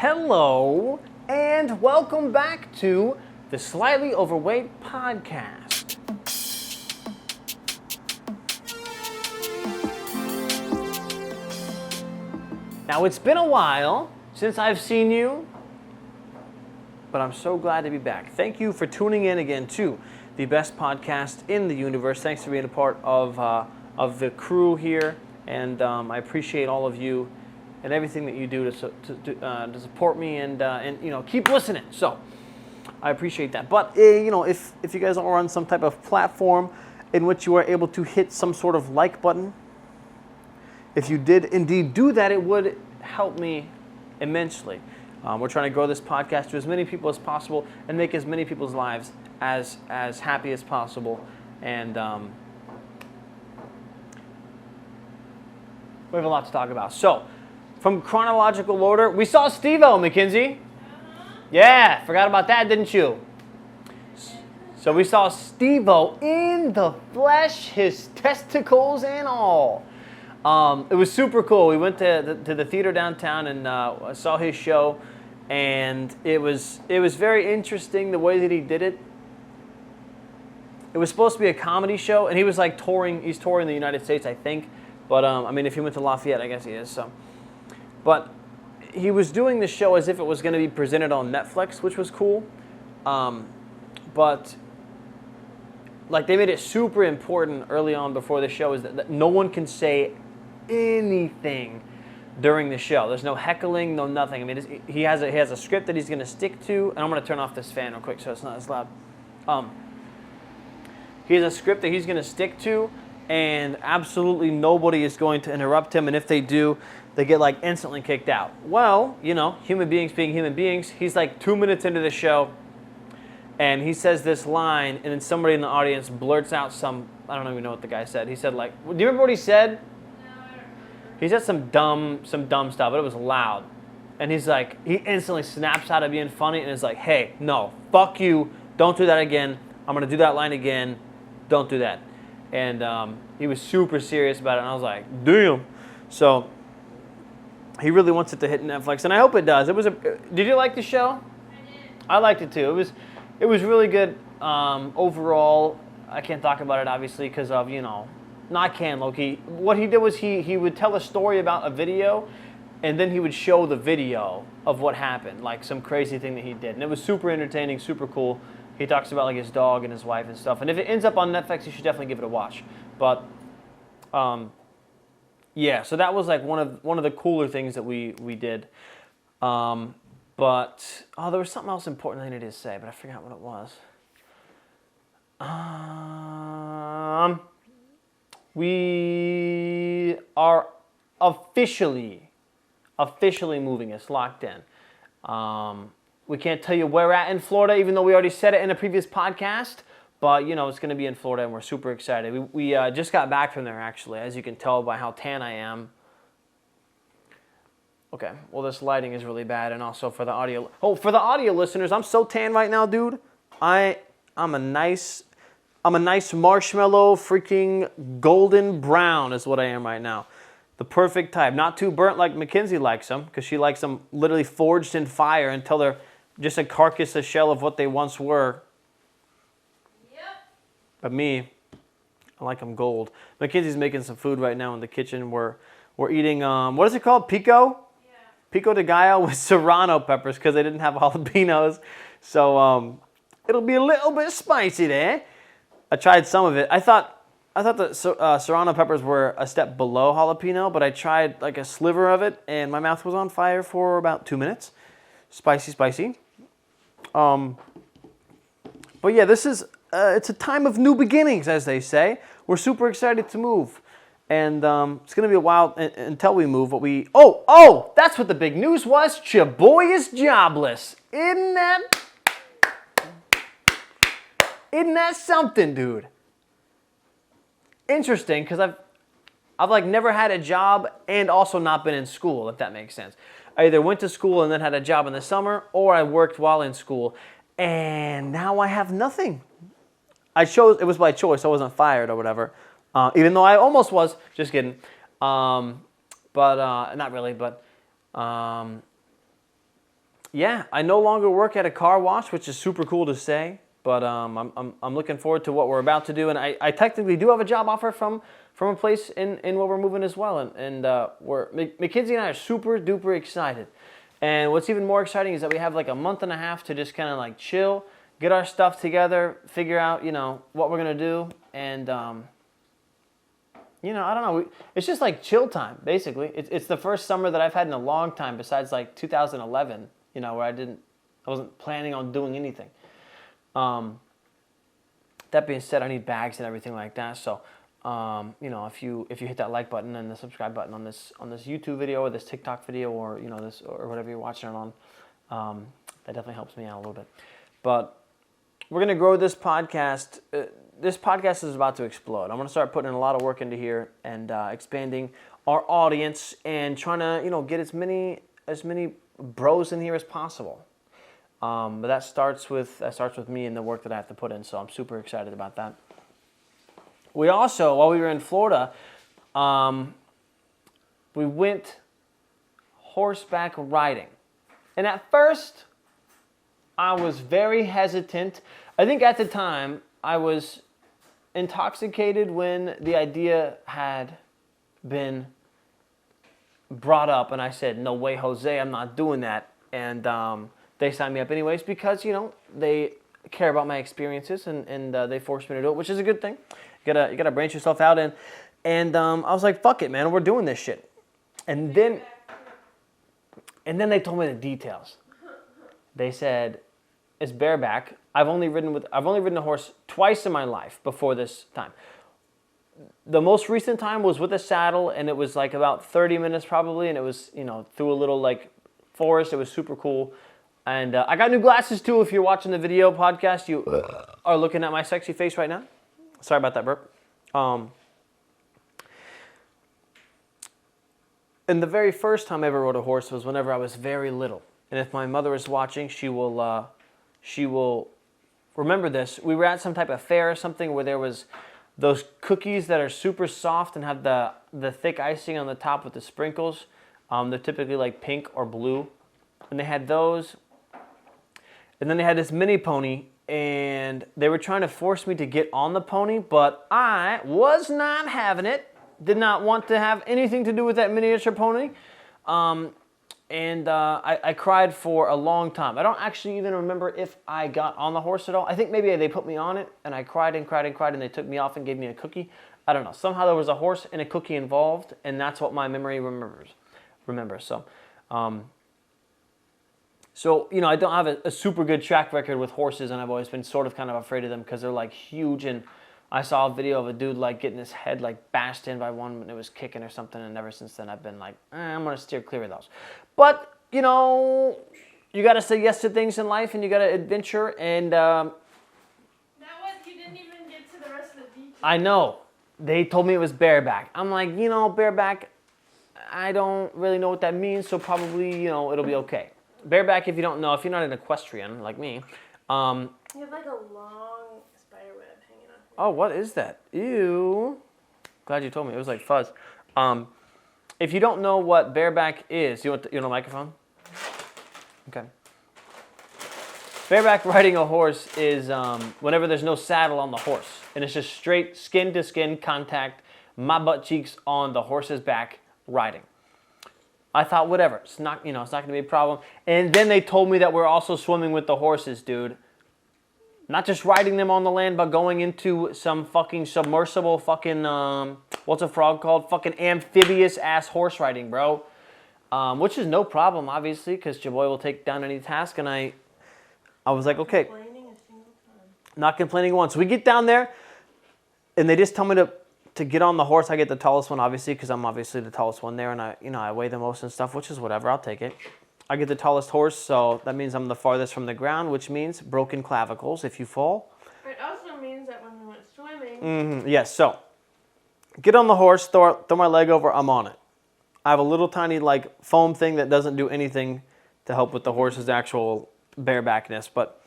Hello, and welcome back to the Slightly Overweight podcast. Now, it's been a while since I've seen you, but I'm so glad to be back. Thank you for tuning in again to the best podcast in the universe. Thanks for being a part of the crew here, and I appreciate all of you and everything that you do to support me and keep listening. So I appreciate that. But if you guys are on some type of platform in which you are able to hit some sort of like button, if you did indeed do that, it would help me immensely. We're trying to grow this podcast to as many people as possible and make as many people's lives as happy as possible. And we have a lot to talk about. So, from chronological order, we saw Steve-O, Mackenzie. Yeah, forgot about that, didn't you? So we saw Steve-O in the flesh, his testicles and all. It was super cool. We went to the theater downtown and saw his show, and it was very interesting the way that he did it. It was supposed to be a comedy show, and he was like touring. He's touring the United States, I think. But if he went to Lafayette, I guess he is. So, but he was doing the show as if it was going to be presented on Netflix, which was cool. But like they made it super important early on before the show is that no one can say anything during the show. There's no heckling, no nothing. I mean, he has a script that he's going to stick to, and I'm going to turn off this fan real quick so it's not as loud. He has a script that he's going to stick to, and absolutely nobody is going to interrupt him, and if they do, they get like instantly kicked out. Well, human beings being human beings, he's like 2 minutes into the show, and he says this line, and then somebody in the audience blurts out I don't even know what the guy said. He said like, do you remember what he said? No, I don't remember. He said some dumb stuff, but it was loud. And he's like, he instantly snaps out of being funny and is like, hey, no, fuck you, don't do that again. I'm going to do that line again, don't do that. And he was super serious about it, and I was like, damn. So he really wants it to hit Netflix, and I hope it does. Did you like the show? I did. I liked it too. It was really good overall. I can't talk about it obviously because of not can Loki. What he did was he would tell a story about a video, and then he would show the video of what happened, like some crazy thing that he did, and it was super entertaining, super cool. He talks about like his dog and his wife and stuff. And if it ends up on Netflix, you should definitely give it a watch. But yeah, so that was like one of the cooler things that we did. But there was something else important I needed to say, but I forgot what it was. We are officially moving. It's locked in. We can't tell you where we're at in Florida, even though we already said it in a previous podcast. But, it's going to be in Florida, and we're super excited. We just got back from there, actually, as you can tell by how tan I am. Okay, well, this lighting is really bad, and also for the audio. Oh, for the audio listeners, I'm so tan right now, dude. I'm a nice marshmallow, freaking golden brown is what I am right now. The perfect type. Not too burnt like Mackenzie likes them, because she likes them literally forged in fire until they're just a carcass, a shell of what they once were. Yep. But me, I like them gold. Mackenzie's making some food right now in the kitchen. We're eating, what is it called? Pico? Yeah. Pico de gallo with serrano peppers because they didn't have jalapenos. So it'll be a little bit spicy there. I tried some of it. I thought the serrano peppers were a step below jalapeno, but I tried like a sliver of it, and my mouth was on fire for about 2 minutes. Spicy. But yeah, this is it's a time of new beginnings, as they say. We're super excited to move, and it's gonna be a while until we move. But that's what the big news was. Your boy is jobless. Isn't that something, dude? Interesting, because I've like never had a job and also not been in school, if that makes sense. I either went to school and then had a job in the summer, or I worked while in school, and now I have nothing. It was by choice. I wasn't fired or whatever, even though I almost was. Just kidding. But not really. But yeah, I no longer work at a car wash, which is super cool to say. But I'm looking forward to what we're about to do, and I technically do have a job offer from a place in where we're moving as well, and Mackenzie and I are super duper excited. And what's even more exciting is that we have like a month and a half to just kind of like chill, get our stuff together, figure out what we're gonna do, and I don't know. It's just like chill time basically. It's the first summer that I've had in a long time, besides like 2011, where I wasn't planning on doing anything. That being said, I need bags and everything like that. So, if you hit that like button and the subscribe button on this YouTube video or this TikTok video or this or whatever you're watching it on, that definitely helps me out a little bit. But we're gonna grow this podcast. This podcast is about to explode. I'm gonna start putting a lot of work into here and expanding our audience and trying to get as many bros in here as possible. But that starts with me and the work that I have to put in. So I'm super excited about that. We also, while we were in Florida, we went horseback riding. And at first, I was very hesitant. I think at the time, I was intoxicated when the idea had been brought up. And I said, no way, Jose, I'm not doing that. And they signed me up anyways because, they care about my experiences and they forced me to do it, which is a good thing. You gotta branch yourself out and I was like, fuck it, man, we're doing this shit. And then they told me the details. They said it's bareback. I've only ridden a horse twice in my life before this time. The most recent time was with a saddle, and it was like about 30 minutes probably, and it was through a little like forest. It was super cool. And I got new glasses too. If you're watching the video podcast, you are looking at my sexy face right now. Sorry about that burp. And the very first time I ever rode a horse was whenever I was very little. And if my mother is watching, she will remember this. We were at some type of fair or something where there was those cookies that are super soft and have the thick icing on the top with the sprinkles. They're typically like pink or blue. And they had those. And then they had this mini pony, and they were trying to force me to get on the pony, but I was not having it. Did not want to have anything to do with that miniature pony. I cried for a long time. I don't actually even remember if I got on the horse at all. I think maybe they put me on it, and I cried and cried and cried, and they took me off and gave me a cookie. I don't know. Somehow there was a horse and a cookie involved, and that's what my memory remembers. So, I don't have a super good track record with horses, and I've always been sort of kind of afraid of them because they're like huge. And I saw a video of a dude like getting his head like bashed in by one when it was kicking or something. And ever since then, I've been like, I'm going to steer clear of those. But, you got to say yes to things in life, and you got to adventure. And you didn't even get to the rest of the details. I know. They told me it was bareback. I'm like, bareback, I don't really know what that means. So probably, it'll be okay. Bareback, if you don't know, if you're not an equestrian like me. You have like a long spider web hanging off. Oh, what is that? Ew. Glad you told me. It was like fuzz. If you don't know what bareback is, you want a microphone? Okay. Bareback riding a horse is whenever there's no saddle on the horse. And it's just straight skin-to-skin contact, my butt cheeks on the horse's back riding. I thought, whatever, it's not going to be a problem. And then they told me that we're also swimming with the horses, dude. Not just riding them on the land, but going into some fucking submersible fucking, what's a frog called? Fucking amphibious ass horse riding, bro. Which is no problem, obviously, because your boy will take down any task. And I was like, okay. Not complaining once. So we get down there, and they just tell me to get on the horse. I get the tallest one, obviously, because I'm obviously the tallest one there, and I weigh the most and stuff, which is whatever. I'll take it. I get the tallest horse, so that means I'm the farthest from the ground, which means broken clavicles if you fall. It also means that when we went swimming. Yes. So get on the horse, throw my leg over. I'm on it. I have a little tiny like foam thing that doesn't do anything to help with the horse's actual barebackness, but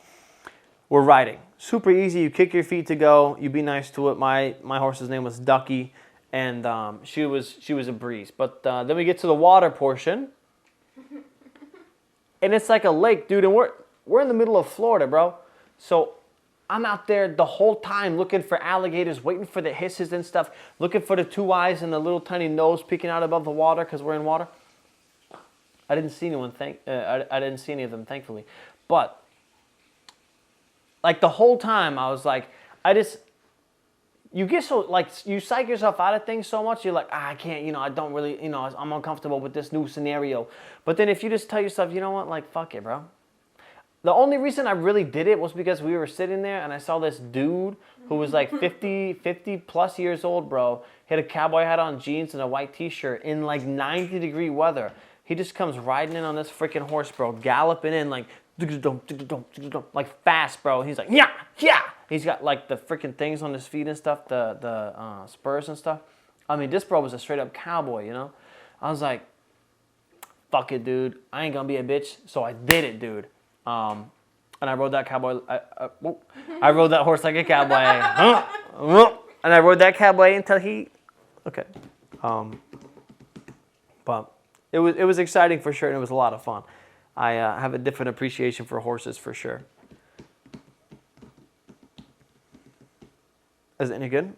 we're riding. Super easy. You kick your feet to go. You be nice to it. My horse's name was Ducky, and she was a breeze. But then we get to the water portion. And it's like a lake, dude, and we're in the middle of Florida, bro. So I'm out there the whole time looking for alligators, waiting for the hisses and stuff, looking for the two eyes and the little tiny nose peeking out above the water because we're in water. I didn't see anyone. I didn't see any of them, thankfully. But like the whole time, I was like, you get so like you psych yourself out of things so much. You're like, I can't. I don't really. I'm uncomfortable with this new scenario. But then if you just tell yourself, you know what, like fuck it, bro. The only reason I really did it was because we were sitting there and I saw this dude who was like 50 plus years old, bro. He had a cowboy hat on, jeans, and a white t-shirt in like 90-degree weather. He just comes riding in on this freaking horse, bro, galloping in like fast, bro. He's like, yeah. He's got like the freaking things on his feet and stuff, the spurs and stuff. I mean, this bro was a straight up cowboy, I was like, fuck it, dude. I ain't gonna be a bitch, so I did it, dude. And I rode that cowboy. I rode that horse like a cowboy. And I rode that cowboy until he. Okay. But it was exciting for sure, and it was a lot of fun. I have a different appreciation for horses for sure. Is it any good?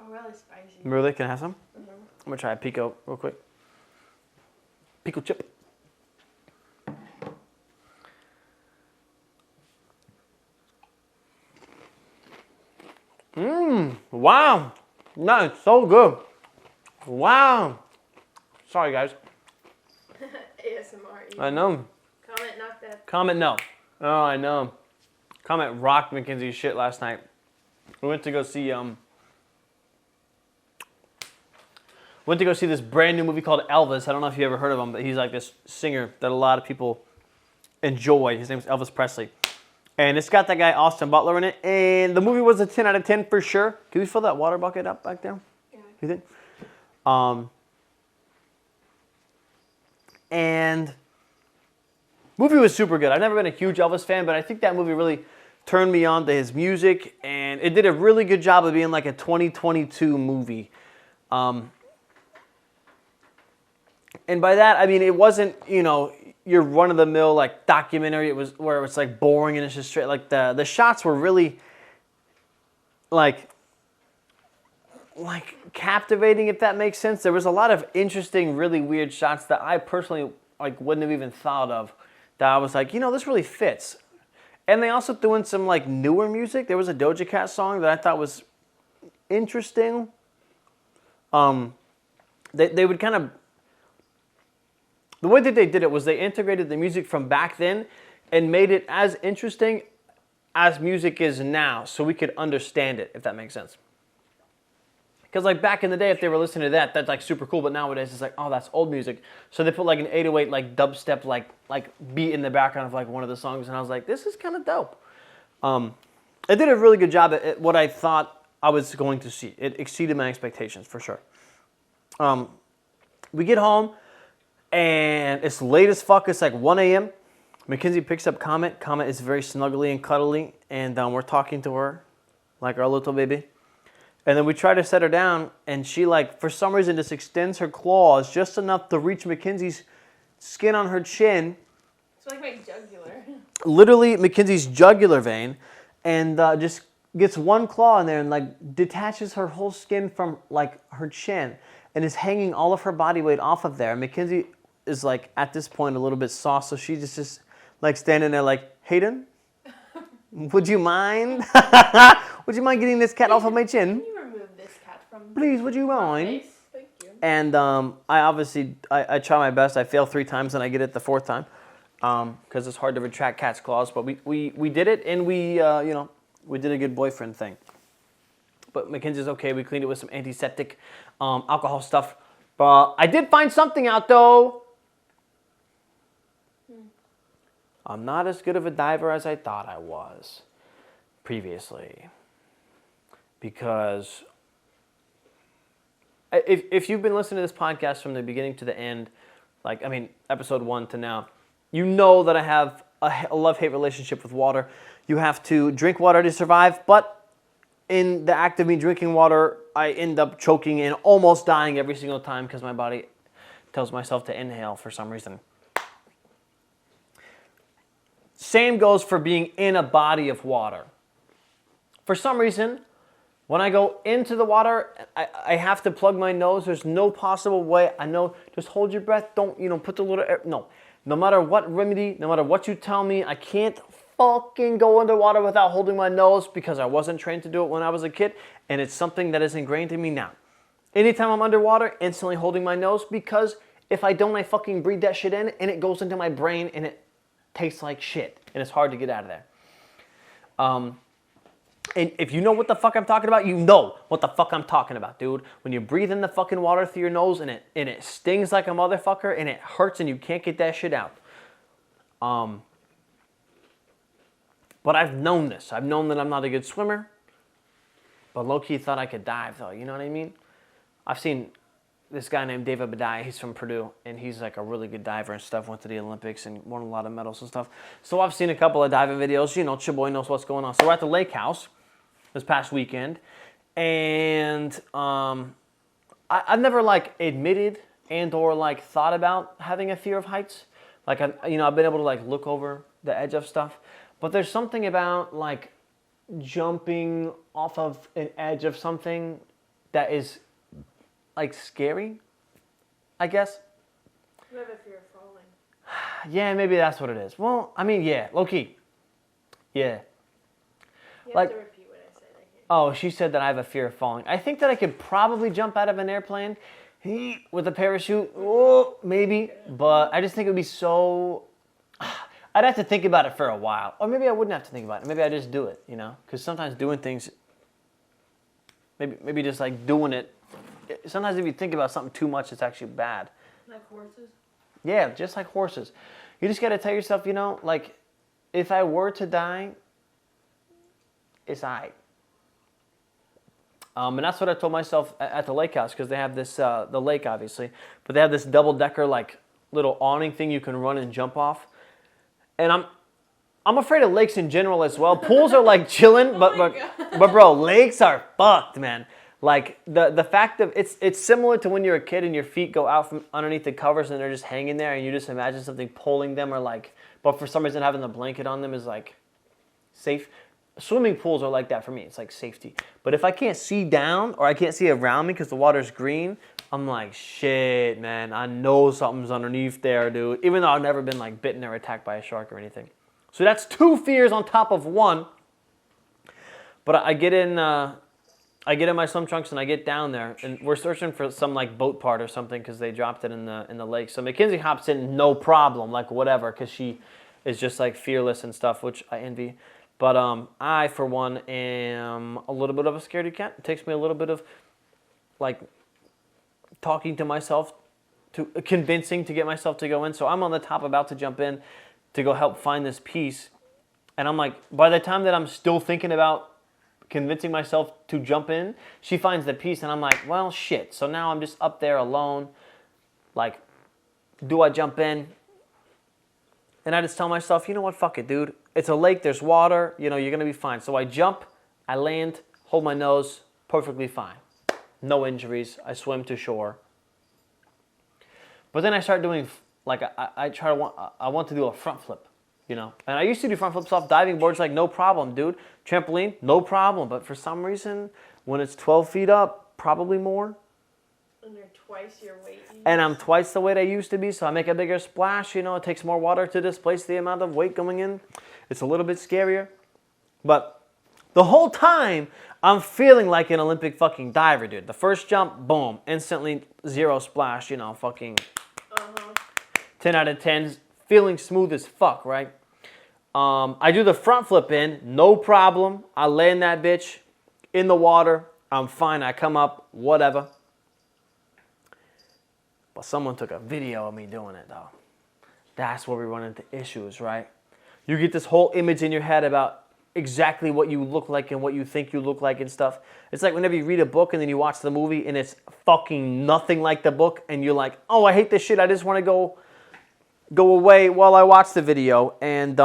Oh, really spicy. Really? Can I have some? Mm-hmm. I'm gonna try a pico real quick. Pico chip. Wow. No, it's so good. Wow. Sorry, guys. ASMR. I know. Comment not that. Comment no. Oh, I know. Comment rocked Mackenzie's shit last night. We went to go see this brand new movie called Elvis. I don't know if you ever heard of him, but he's like this singer that a lot of people enjoy. His name's Elvis Presley. And it's got that guy Austin Butler in it. And the movie was a 10 out of 10 for sure. Can we fill that water bucket up back there? Yeah. You think? And movie was super good. I've never been a huge Elvis fan, but I think that movie really turned me on to his music. And it did a really good job of being like a 2022 movie. And by that, I mean, it wasn't, your run-of-the-mill like documentary. It was where it's like boring and it's just straight. Like the shots were really like captivating, if that makes sense. There was a lot of interesting, really weird shots that I personally like wouldn't have even thought of. That I was like, this really fits. And they also threw in some like newer music. There was a Doja Cat song that I thought was interesting. They would kind of. The way that they did it was they integrated the music from back then and made it as interesting as music is now so we could understand it, if that makes sense. Because like back in the day, if they were listening to that, that's like super cool, but nowadays it's like, oh, that's old music. So they put like an 808 like dubstep like beat in the background of like one of the songs, and I was like, this is kind of dope. It did a really good job at what I thought I was going to see. It exceeded my expectations for sure. We get home. And it's late as fuck. It's like 1 a.m. Mackenzie picks up Comet. Comet is very snuggly and cuddly. And we're talking to her like our little baby. And then we try to set her down. And she, like, for some reason, just extends her claws just enough to reach Mackenzie's skin on her chin. It's like my jugular. Literally Mackenzie's jugular vein. And just gets one claw in there and, like, detaches her whole skin from, like, her chin. And is hanging all of her body weight off of there. Mackenzie is like at this point a little bit sauce, so she's just like standing there like, Hayden, would you mind? Would you mind getting this cat off of my chin? Can you remove this cat from? Please, would you mind? Thank you. And I try my best. I fail 3 times and I get it the 4th time because it's hard to retract cat's claws. But we did it, and we did a good boyfriend thing. But Mackenzie's okay. We cleaned it with some antiseptic alcohol stuff. But I did find something out, though. I'm not as good of a diver as I thought I was previously. Because if you've been listening to this podcast from the beginning to the end, episode 1 to now, you know that I have a love-hate relationship with water. You have to drink water to survive, but in the act of me drinking water, I end up choking and almost dying every single time because my body tells myself to inhale for some reason. Same goes for being in a body of water. For some reason, when I go into the water, I have to plug my nose. There's no possible way. I know, just hold your breath. Don't, put the little air. No. No matter what remedy, no matter what you tell me, I can't fucking go underwater without holding my nose because I wasn't trained to do it when I was a kid, and it's something that is ingrained in me now. Anytime I'm underwater, instantly holding my nose, because if I don't, I fucking breathe that shit in, and it goes into my brain, and it tastes like shit, and it's hard to get out of there. And if you know what the fuck I'm talking about, you know what the fuck I'm talking about, dude. When you breathe in the fucking water through your nose and it stings like a motherfucker and it hurts and you can't get that shit out. But I've known this. I've known that I'm not a good swimmer. But low-key thought I could dive, though. You know what I mean? I've seen this guy named David Badai. He's from Purdue, and he's like a really good diver and stuff. Went to the Olympics and won a lot of medals and stuff. So I've seen a couple of diving videos. Your boy knows what's going on. So we're at the lake house this past weekend, and I've never like admitted and or like thought about having a fear of heights. Like I've been able to like look over the edge of stuff, but there's something about like jumping off of an edge of something that is like scary, I guess. You have a fear of falling. Yeah, maybe that's what it is. Well, I mean, yeah, low key. Yeah. You have like to repeat what I said. I can't. Oh, she said that I have a fear of falling. I think that I could probably jump out of an airplane with a parachute. Oh, maybe. But I just think it would be so... I'd have to think about it for a while. Or maybe I wouldn't have to think about it. Maybe I just do it, Because sometimes doing things... Maybe just like doing it. Sometimes if you think about something too much, it's actually bad. Like horses? Yeah, just like horses. You just got to tell yourself, like, if I were to die, it's all right. And that's what I told myself at the lake house, because they have this, the lake obviously, but they have this double-decker like little awning thing you can run and jump off. And I'm afraid of lakes in general as well. Pools are like chilling, but bro, lakes are fucked, man. Like the fact of it's similar to when you're a kid and your feet go out from underneath the covers and they're just hanging there and you just imagine something pulling them, or like, but for some reason having the blanket on them is like safe. Swimming pools are like that for me. It's like safety. But if I can't see down or I can't see around me because the water's green, I'm like, shit, man, I know something's underneath there, dude. Even though I've never been like bitten or attacked by a shark or anything. So that's 2 fears on top of 1. But I get in my swim trunks and I get down there, and we're searching for some like boat part or something because they dropped it in the lake. So Mackenzie hops in, no problem, like whatever, because she is just like fearless and stuff, which I envy. But I, for one, am a little bit of a scaredy cat. It takes me a little bit of like talking to myself, to convincing to get myself to go in. So I'm on the top about to jump in to go help find this piece, and I'm like, by the time that I'm still thinking about convincing myself to jump in, she finds the piece, and I'm like, well, shit. So now I'm just up there alone. Like, do I jump in? And I just tell myself, you know what, fuck it, dude. It's a lake, there's water, you're going to be fine. So I jump, I land, hold my nose, perfectly fine. No injuries, I swim to shore. But then I start doing, like, I want to do a front flip. And I used to do front flips off diving boards, like, no problem, dude. Trampoline, no problem. But for some reason, when it's 12 feet up, probably more. And you're twice your weight. And I'm twice the weight I used to be, so I make a bigger splash. It takes more water to displace the amount of weight going in. It's a little bit scarier. But the whole time, I'm feeling like an Olympic fucking diver, dude. The first jump, boom, instantly 0 splash, fucking 10 out of 10. Feeling smooth as fuck, right? I do the front flip in, no problem. I land that bitch in the water. I'm fine. I come up, whatever. But someone took a video of me doing it, though. That's where we run into issues, right? You get this whole image in your head about exactly what you look like and what you think you look like and stuff. It's like whenever you read a book and then you watch the movie and it's fucking nothing like the book, and you're like, oh, I hate this shit. I just want to go away while I watch the video. And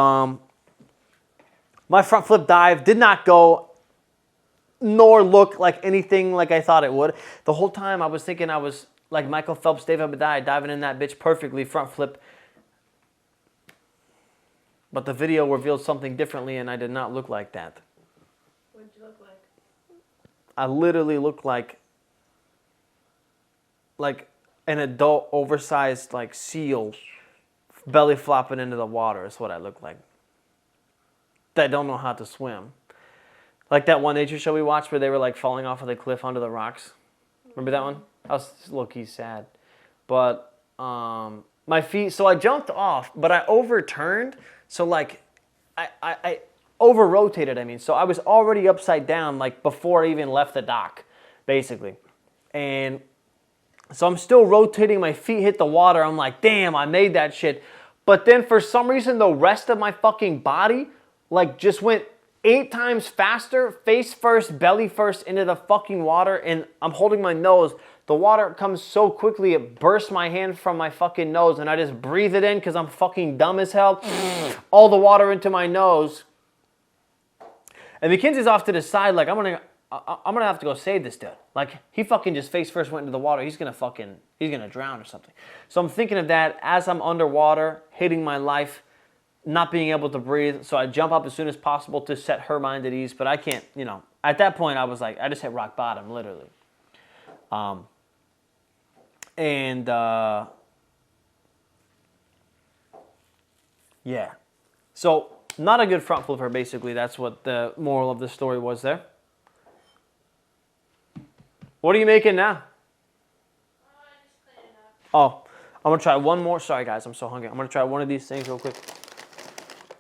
my front flip dive did not go nor look like anything like I thought it would. The whole time I was thinking I was like Michael Phelps, David Badai, diving in that bitch perfectly, front flip. But the video revealed something differently, and I did not look like that. What did you look like? I literally looked like an adult, oversized, like, seal belly flopping into the water is what I look like. That don't know how to swim. Like that one nature show we watched where they were like falling off of the cliff onto the rocks. Remember that one? That was low-key sad. But my feet, so I jumped off, but I overturned. So like I over-rotated, I mean. So I was already upside down like before I even left the dock, basically. And so I'm still rotating, my feet hit the water. I'm like, damn, I made that shit. But then for some reason, the rest of my fucking body, like, just went 8 times faster, face first, belly first into the fucking water. And I'm holding my nose. The water comes so quickly, it burst my hand from my fucking nose. And I just breathe it in because I'm fucking dumb as hell. All the water into my nose. And Mackenzie's off to the side, like, I'm gonna have to go save this dude. Like, he fucking just face first went into the water. He's gonna drown or something. So I'm thinking of that as I'm underwater, hating my life, not being able to breathe. So I jump up as soon as possible to set her mind at ease. But I can't, you know, at that point I was like, I just hit rock bottom, literally. Yeah. So, not a good front flip for her, basically. That's what the moral of the story was there. What are you making now? Just cleaning up. Oh, I'm going to try one more. Sorry, guys. I'm so hungry. I'm going to try one of these things real quick.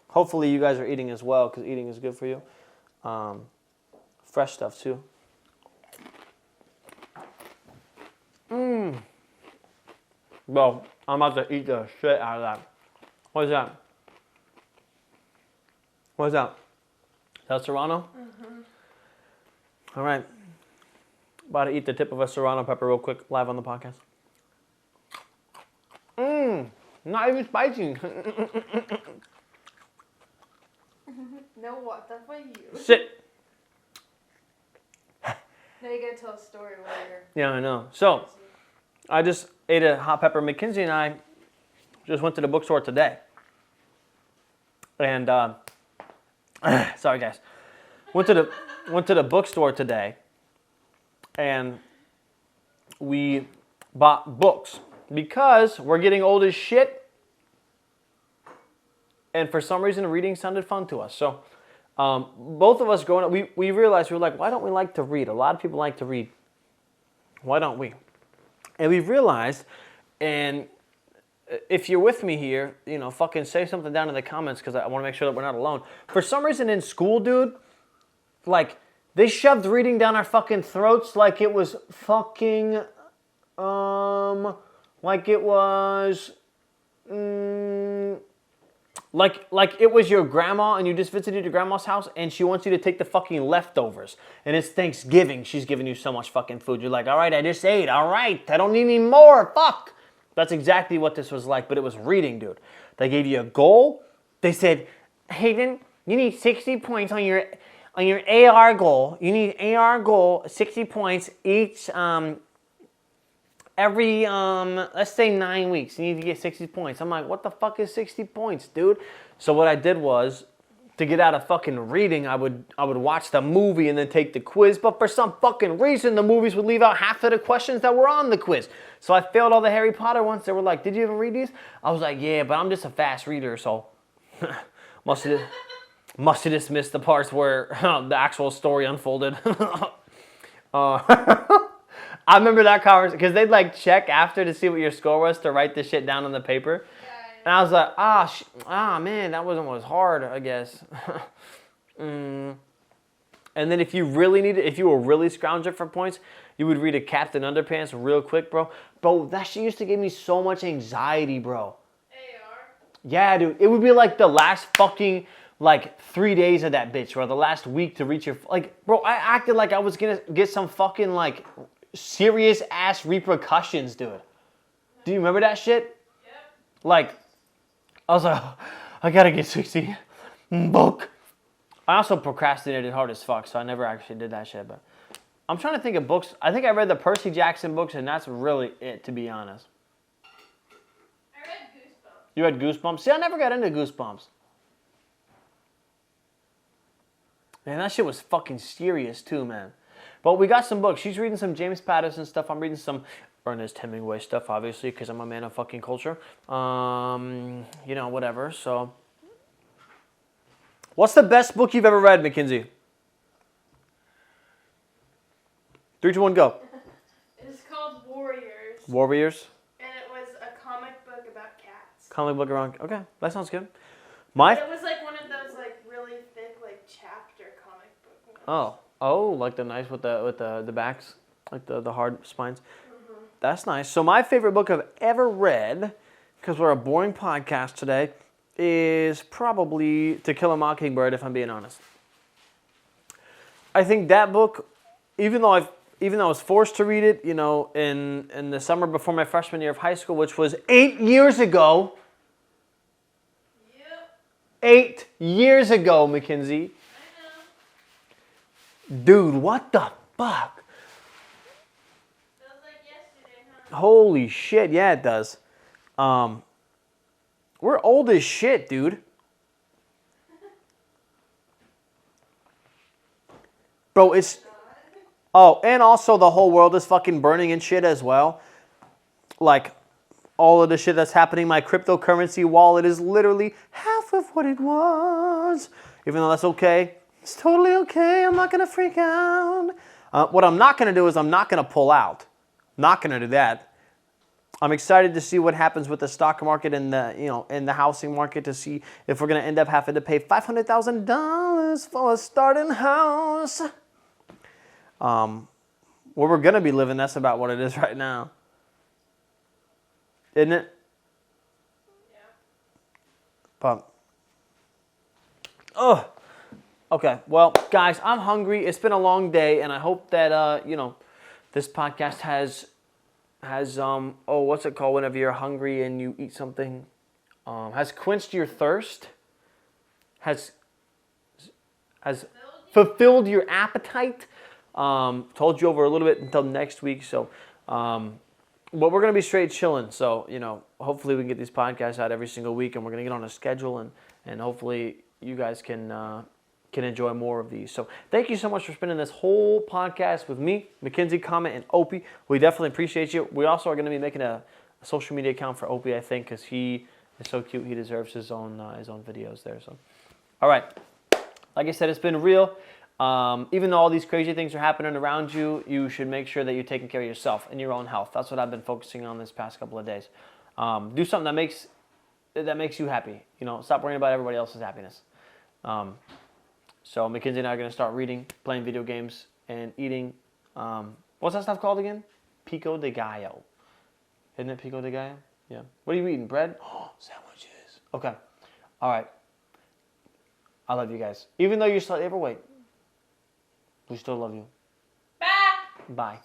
Hopefully, you guys are eating as well, because eating is good for you. Fresh stuff, too. Bro, I'm about to eat the shit out of that. What is that? What is that? Is that Serrano? Mm-hmm. All right. About to eat the tip of a Serrano pepper real quick, live on the podcast. Not even spicy. No, what? That's for you. Sit. Now you gotta tell a story where Yeah, I know. So, I just ate a hot pepper. Mackenzie and I just went to the bookstore today. And, sorry guys. Went to the bookstore today. And we bought books. Because we're getting old as shit. And for some reason, reading sounded fun to us. So, both of us growing up, we realized, we were like, why don't we like to read? A lot of people like to read. Why don't we? And we've realized, and if you're with me here, you know, fucking say something down in the comments because I want to make sure that we're not alone. For some reason in school, dude, like, they shoved reading down our fucking throats like it was fucking, like it was, like it was your grandma and you just visited your grandma's house and she wants you to take the fucking leftovers. And it's Thanksgiving. She's giving you so much fucking food. You're like, all right, I just ate. All right, I don't need any more. Fuck. That's exactly what this was like, but it was reading, dude. They gave you a goal. They said, Hayden, you need 60 points on your AR goal. You need AR goal, 60 points each, every, let's say 9 weeks, you need to get 60 points. I'm like, what the fuck is 60 points, dude? So what I did was, to get out of fucking reading, I would watch the movie and then take the quiz. But for some fucking reason, the movies would leave out half of the questions that were on the quiz. So I failed all the Harry Potter ones. They were like, did you even read these? I was like, yeah, but I'm just a fast reader, so must have just missed the parts where the actual story unfolded. I remember that conversation, because they'd like check after to see what your score was to write the shit down on the paper. Yeah. And I was like, man, that wasn't what was hard, I guess. And then if you were really scrounging for points, you would read a Captain Underpants real quick, bro. Bro, that shit used to give me so much anxiety, bro. AR? Yeah, dude. It would be like the last fucking, like, 3 days of that bitch, or the last week to reach your, like, bro, I acted like I was gonna get some fucking, like, serious ass repercussions, dude. Do you remember that shit? Yep. Like, I was like, I gotta get 60. Book. I also procrastinated hard as fuck, so I never actually did that shit. But I'm trying to think of books. I think I read the Percy Jackson books, and that's really it, to be honest. I read Goosebumps. You read Goosebumps? See, I never got into Goosebumps. Man, that shit was fucking serious too, man. But we got some books. She's reading some James Patterson stuff. I'm reading some Ernest Hemingway stuff, obviously, because I'm a man of fucking culture. Whatever. So, what's the best book you've ever read, Mackenzie? 3, 2, 1, go. It's called Warriors. Warriors. And it was a comic book about cats. Comic book around. Okay, that sounds good. It was like one of those like really thick like chapter comic book ones. Oh, like the nice with the backs, like the hard spines. Mm-hmm. That's nice. So my favorite book I've ever read, because we're a boring podcast today, is probably To Kill a Mockingbird. If I'm being honest, I think that book, even though I was forced to read it, in the summer before my freshman year of high school, which was 8 years ago. Yep. 8 years ago, Mackenzie. I know. Dude, what the fuck? Feels like yesterday, huh? Holy shit, yeah, it does. We're old as shit, dude. Bro, it's... Oh, and also the whole world is fucking burning and shit as well. Like, all of the shit that's happening, my cryptocurrency wallet is literally half of what it was. Even though that's okay. It's totally okay. I'm not going to freak out. What I'm not going to do is I'm not going to pull out. Not going to do that. I'm excited to see what happens with the stock market and the housing market, to see if we're going to end up having to pay $500,000 for a starting house. Where we're going to be living, that's about what it is right now. Isn't it? Yeah. But, okay. Well, guys, I'm hungry. It's been a long day, and I hope that, this podcast has what's it called whenever you're hungry and you eat something? Has quenched your thirst. Has fulfilled your appetite. Told you over a little bit until next week. So, but we're going to be straight chilling. So, hopefully we can get these podcasts out every single week, and we're going to get on a schedule, and hopefully you guys can enjoy more of these. So thank you so much for spending this whole podcast with me, Mackenzie, Comment, and Opie. We definitely appreciate you. We also are going to be making a social media account for Opie, I think, because he is so cute. He deserves his own videos there. So, all right. Like I said, it's been real. Even though all these crazy things are happening around you, you should make sure that you're taking care of yourself and your own health. That's what I've been focusing on this past couple of days. Do something that makes you happy. Stop worrying about everybody else's happiness. So Mackenzie and I are going to start reading, playing video games, and eating, what's that stuff called again? Pico de Gallo. Isn't it Pico de Gallo? Yeah. What are you eating? Bread? Oh, sandwiches. Okay. All right. I love you guys. Even though you're slightly overweight, we still love you. Bye. Bye.